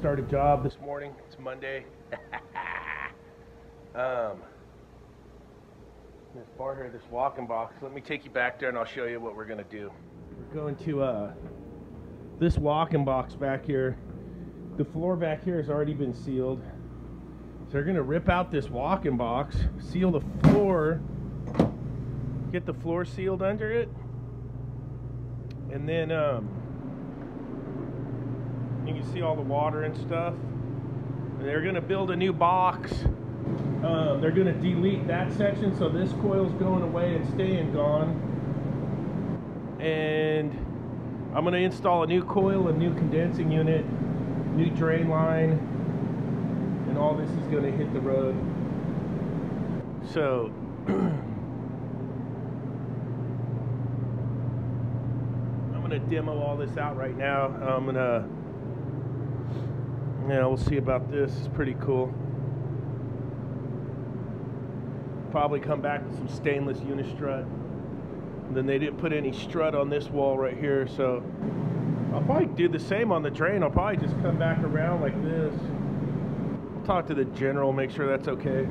start a job this morning. It's Monday. This bar here, this walk-in box. Let me take you back there and I'll show you what we're gonna do. We're going to this walk-in box back here. The floor back here has already been sealed. So they're gonna rip out this walk-in box, seal the floor, get the floor sealed under it, and then you can see all the water and stuff. And they're gonna build a new box. They're gonna delete that section, so this coil's going away and staying gone. And I'm gonna install a new coil, a new condensing unit, new drain line, and all this is gonna hit the road. So I'm gonna demo all this out right now. We'll see about this. It's pretty cool. Probably come back with some stainless unistrut. And then they didn't put any strut on this wall right here, so I'll probably do the same on the drain. I'll probably just come back around like this. I'll talk to the general, make sure that's okay.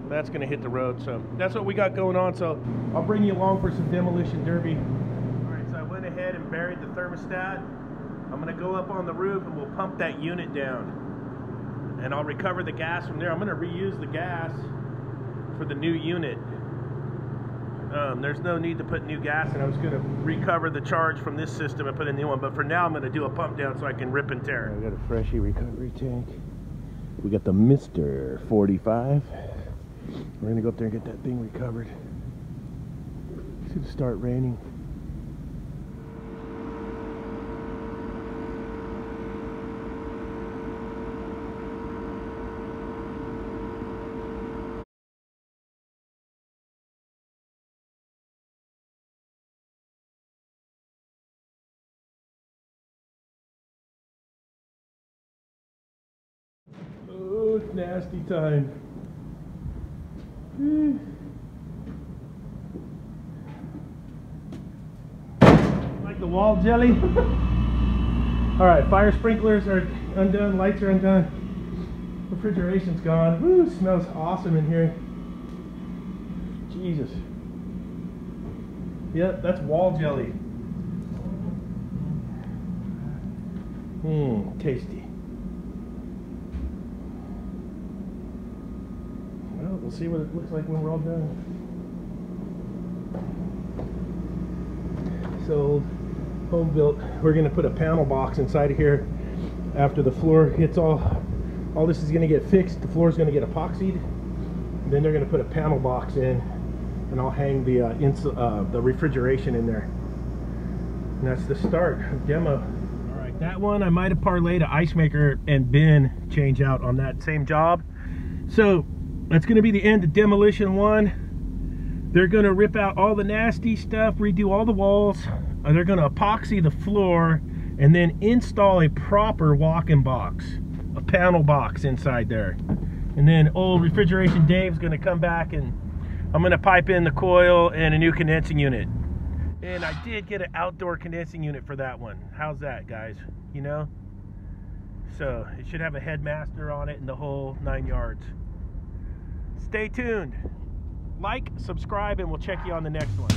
That's gonna hit the road, so that's what we got going on. So I'll bring you along for some demolition derby. All right, so I went ahead and buried the thermostat. I'm gonna go up on the roof and we'll pump that unit down. And I'll recover the gas from there. I'm gonna reuse the gas for the new unit. There's no need to put new gas in. I was gonna recover the charge from this system and put a new one, but for now I'm gonna do a pump down so I can rip and tear. I got a Freshie recovery tank. We got the Mr. 45. We're gonna go up there and get that thing recovered. It's gonna start raining. Oh, it's nasty time. Like the wall jelly. Alright, fire sprinklers are undone, lights are undone. Refrigeration's gone. Woo, smells awesome in here. Jesus. Yep, that's wall jelly. Tasty. Well, we'll see what it looks like when we're all done. So, home built. We're going to put a panel box inside of here. After the floor gets all this is going to get fixed. The floor is going to get epoxied. Then they're going to put a panel box in, and I'll hang the refrigeration in there. And that's the start of demo. All right, that one I might have parlayed an ice maker and bin change out on that same job. So that's going to be the end of demolition one. They're going to rip out all the nasty stuff, redo all the walls. They're going to epoxy the floor and then install a proper walk-in box, a panel box inside there. And then old Refrigeration Dave's going to come back and I'm going to pipe in the coil and a new condensing unit. And I did get an outdoor condensing unit for that one. How's that, guys? You know? So it should have a headmaster on it and the whole 9 yards. Stay tuned. Like, subscribe, and we'll check you on the next one.